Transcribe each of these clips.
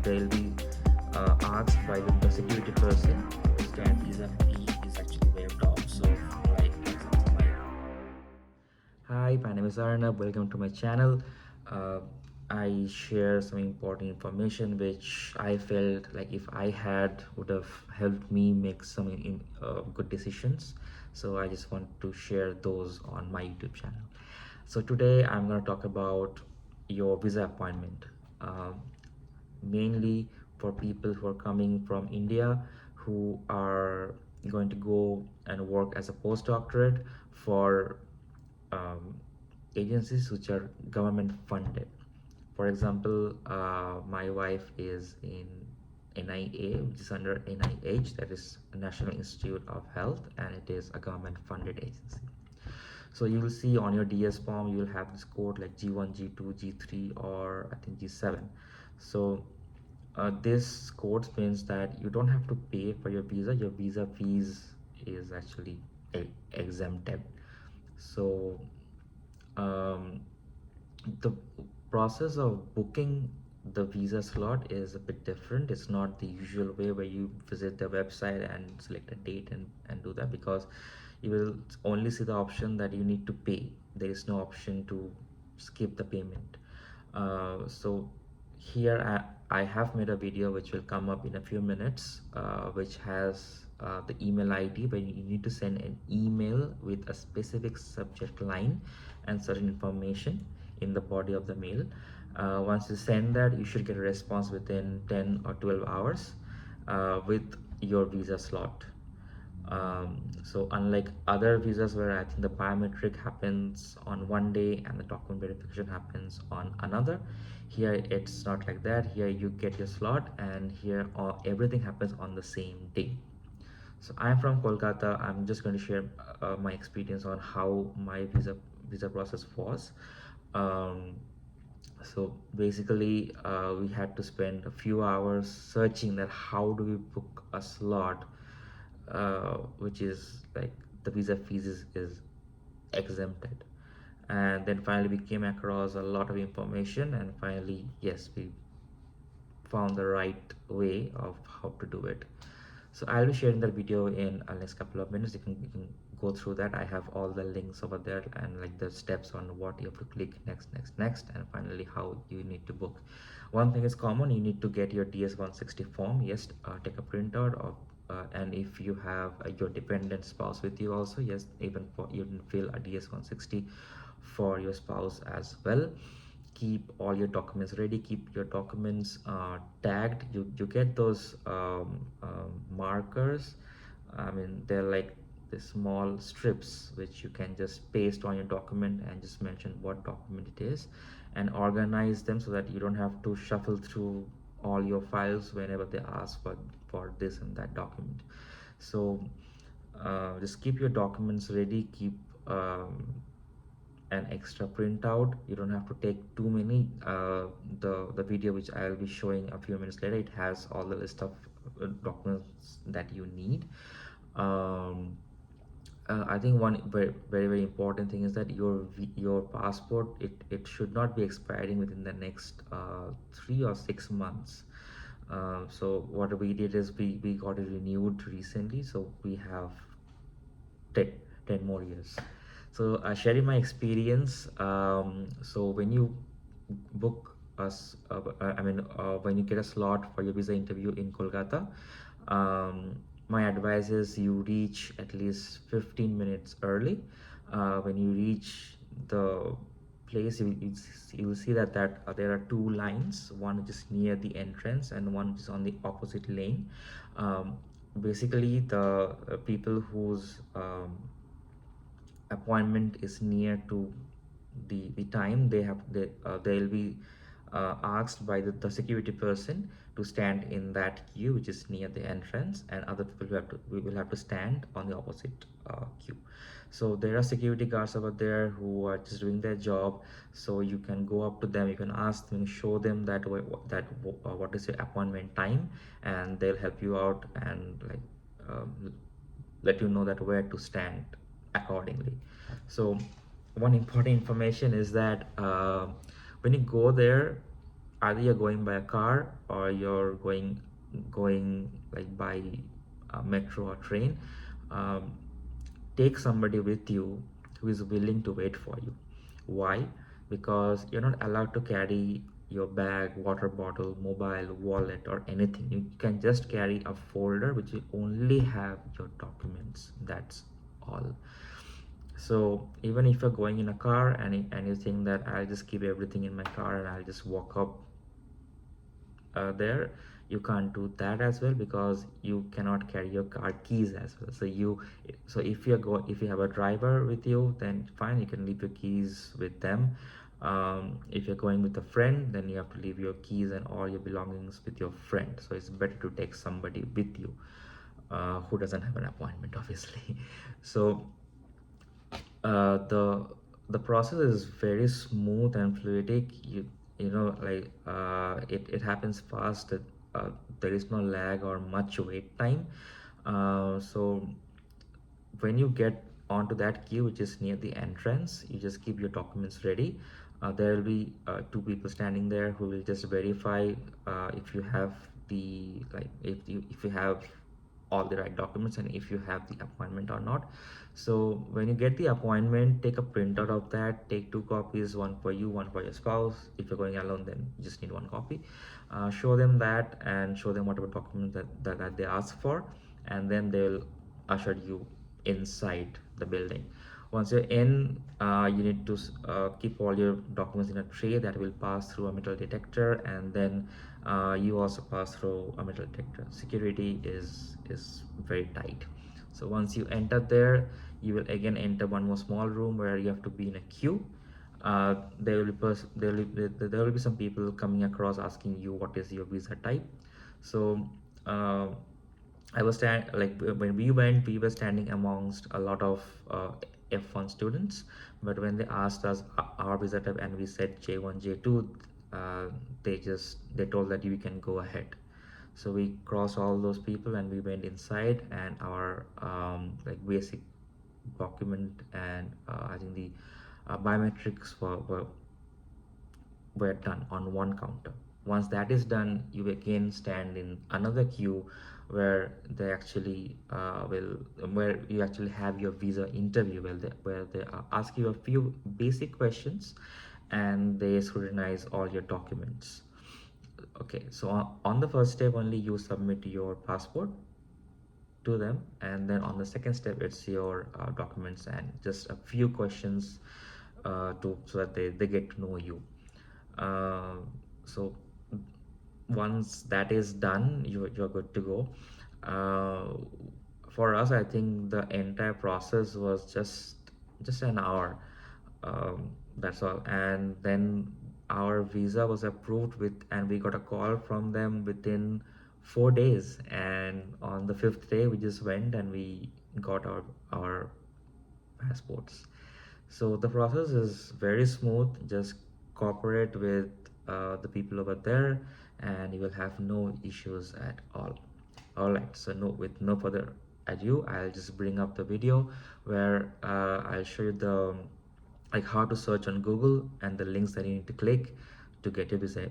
they'll be asked by the security person. That visa fee is actually waived off. So, like, for example, hi, my name is Arnab. Welcome to my channel. Uh, I share some important information which I felt like if I had would have helped me make some good decisions. So I just want to share those on my YouTube channel. So today I'm going to talk about your visa appointment. Um, Mainly for people who are coming from India who are going to go and work as a postdoctorate for um, agencies which are government funded. For example, my wife is in NIA, which is under NIH, that is National Institute of Health, and it is a government funded agency. So you will see on your DS form, you will have this code like G1, G2, G3, or I think G7. So this code means that you don't have to pay for your visa fees is actually exempted. So um, the process of booking the visa slot is a bit different. It's not the usual way where you visit the website and select a date and do that, because you will only see the option that you need to pay. There is no option to skip the payment. So here I have made a video which will come up in a few minutes, which has the email ID where you need to send an email with a specific subject line and certain information in the body of the mail. Once you send that, you should get a response within 10 or 12 hours with your visa slot. So unlike other visas where I think the biometric happens on one day and the document verification happens on another, here it's not like that. Here you get your slot, and here everything happens on the same day. So I'm from Kolkata. I'm just going to share my experience on how my visa process was. Um, so basically, we had to spend a few hours searching that how do we book a slot, which is like the visa fees is exempted. And then finally we came across a lot of information, and finally, yes, we found the right way of how to do it. So I'll be sharing that video in a next couple of minutes. You can go through that. I have all the links over there and like the steps on what you have to click next, and finally how you need to book. One thing is common: you need to get your DS-160 form. Yes, take a printout of and if you have your dependent spouse with you also, yes, even for you can fill a DS-160 for your spouse as well. Keep all your documents ready, keep your documents tagged. You get those markers. I mean, they're like the small strips which you can just paste on your document and just mention what document it is, and organize them so that you don't have to shuffle through all your files whenever they ask for this and that document. So just keep your documents ready, keep an extra printout. You don't have to take too many. The video which I'll be showing a few minutes later, it has all the list of documents that you need. I think one very important thing is that your passport, it should not be expiring within the next 3 or 6 months. So what we did is we got it renewed recently, so we have 10, 10 more years. So sharing my experience. So when you book us, when you get a slot for your visa interview in Kolkata, my advice is you reach at least 15 minutes early. When you reach the place, you will see that there are two lines, one which is near the entrance and one which is on the opposite lane. Basically the people whose appointment is near to the time, they'll be asked by the security person to stand in that queue which is near the entrance, and other people we will have to stand on the opposite queue. So there are security guards over there who are just doing their job. So you can go up to them, you can ask them, show them what is your appointment time, and they'll help you out and like let you know that where to stand accordingly. So one important information is that when you go there, either you're going by a car or you're going like by metro or train. um, Take somebody with you who is willing to wait for you. Why? Because you're not allowed to carry your bag, water bottle, mobile, wallet, or anything. You can just carry a folder which will only have your documents. That's all. So even if you're going in a car and you think that I'll just keep everything in my car and I'll just walk up there, you can't do that as well, because you cannot carry your car keys as well. So if you have a driver with you, then fine, you can leave your keys with them. If you're going with a friend, then you have to leave your keys and all your belongings with your friend. So it's better to take somebody with you who doesn't have an appointment, obviously. So the process is very smooth and fluidic. You know, like it happens fast. There is no lag or much wait time. So when you get onto that queue, which is near the entrance, you just keep your documents ready. There will be two people standing there who will just verify if you have the like if you have all the right documents and if you have the appointment or not. So when you get the appointment, take a printout of that. Take two copies, one for you, one for your spouse. If you're going alone, then you just need one copy. Show them that and show them whatever documents that they ask for, and then they'll usher you inside the building. Once you're in, you need to keep all your documents in a tray that will pass through a metal detector, and then you also pass through a metal detector. Security is very tight. So once you enter there, you will again enter one more small room where you have to be in a queue. There will be some people coming across asking you what is your visa type. So uh, I was when we went, we were standing amongst a lot of F1 students. But when they asked us our visa type and we said J1, J2, uh, they told that you can go ahead. So we crossed all those people and we went inside, and our like basic document and I think the biometrics were done on one counter. Once that is done, you again stand in another queue where they actually will where you actually have your visa interview, where they ask you a few basic questions and they scrutinize all your documents. Okay, so on the first step only, you submit your passport to them, and then on the second step it's your documents and just a few questions to so that they get to know you. uh, so once that is done, you're good to go. uh, for us, I think the entire process was just an hour. That's all. And then our visa was approved and we got a call from them within 4 days, and on the fifth day we just went and we got our passports. So the process is very smooth. Just cooperate with the people over there, and you will have no issues at all. All right. So with no further ado, I'll just bring up the video where I'll show you the like how to search on Google and the links that you need to click to get your visa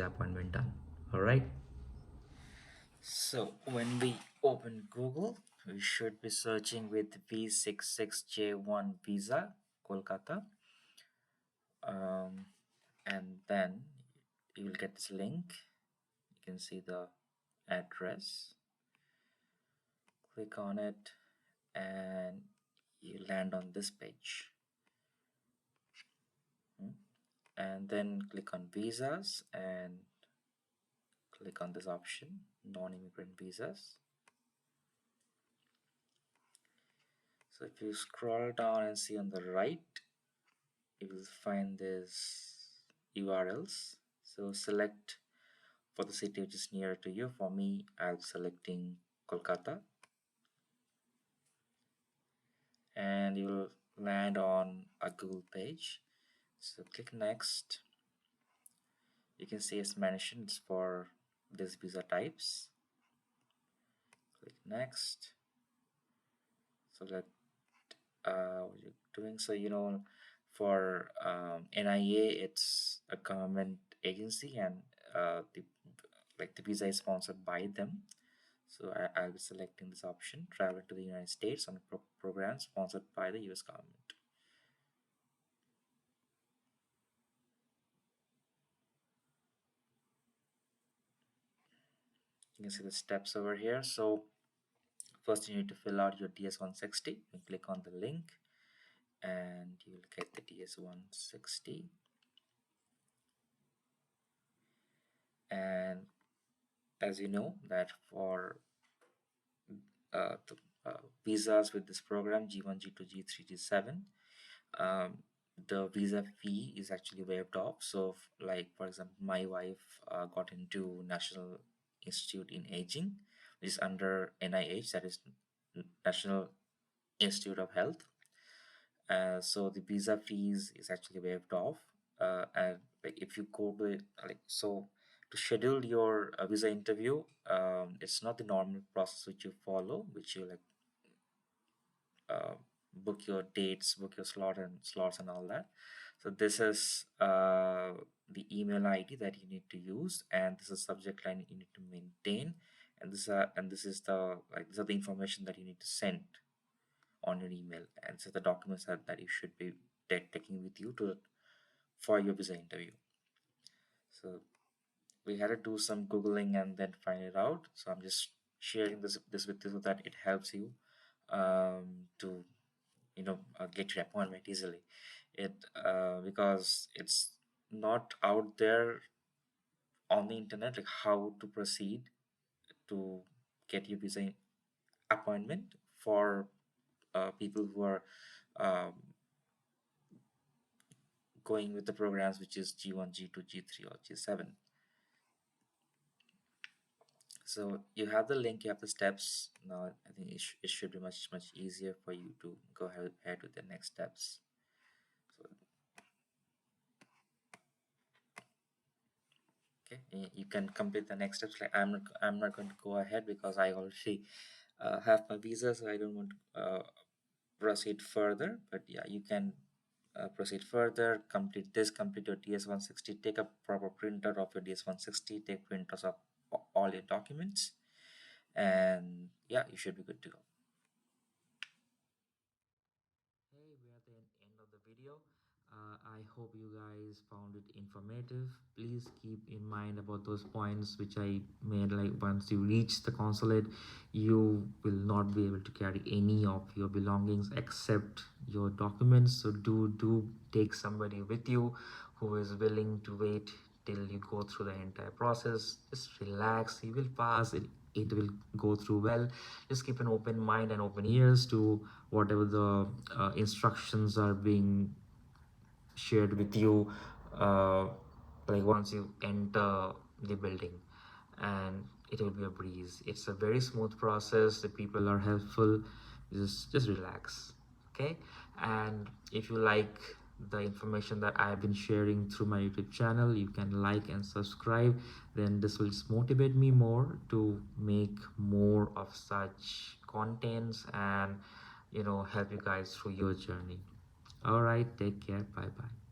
appointment done. All right. So when we open Google, we should be searching with V66J1 visa, Kolkata. Um, and then you will get this link. You can see the address. Click on it and you land on this page. And then click on visas and click on this option, non-immigrant visas. So if you scroll down and see on the right, you will find this URLs. So select for the city which is nearer to you. For me, I'm selecting Kolkata, and you will land on a Google page. So click next. You can see as mentioned it's for these visa types. Click next. So that what you're doing. So for NIA, it's a government agency, and the like the visa is sponsored by them. So I'll be selecting this option, travel to the United States on a program sponsored by the US government. You can see the steps over here. So first you need to fill out your DS-160. You click on the link and you will get the DS-160. And as you know that for the visas with this program G1, G2, G3, G7, um, the visa fee is actually waived off. So like for example, my wife got into National Institute in Aging, which is under NIH, that is National Institute of Health. So the visa fees is actually waived off. And like if you go to it, like so to schedule your visa interview, it's not the normal process which you follow, which you like uh, book your dates, book your slots and all that. So this is the email ID that you need to use, and this is subject line you need to maintain, and this is the like these are the information that you need to send on your email, and so the documents that you should be taking with you to for your visa interview. So we had to do some googling and then find it out. So I'm just sharing this with you so that it helps you to get your appointment easily. It Because it's not out there on the internet like how to proceed to get your visa appointment for people who are um, going with the programs which is G1, G2, G3, or G7. So you have the link, you have the steps. Now I think it should be much easier for you to go ahead with the next steps. So okay, you can complete the next steps. Like I'm not going to go ahead because I already have my visa, so I don't want to proceed further. But yeah, you can proceed further. Complete your DS-160. Take a proper printer of your DS-160. Take printers of all your documents, and yeah, you should be good to go. Hey, we're at the end of the video. I hope you guys found it informative. Please keep in mind about those points which I made. Like once you reach the consulate, you will not be able to carry any of your belongings except your documents. So do take somebody with you who is willing to wait till you go through the entire process. Just relax. You will pass it. It will go through well. Just keep an open mind and open ears to whatever the instructions are being shared with you, uh, like once you enter the building, and it will be a breeze. It's a very smooth process. The people are helpful. Just relax. Okay. And if you like the information that I've been sharing through my YouTube channel, you can like and subscribe. Then this will just motivate me more to make more of such contents and help you guys through your journey. All right, take care. Bye bye.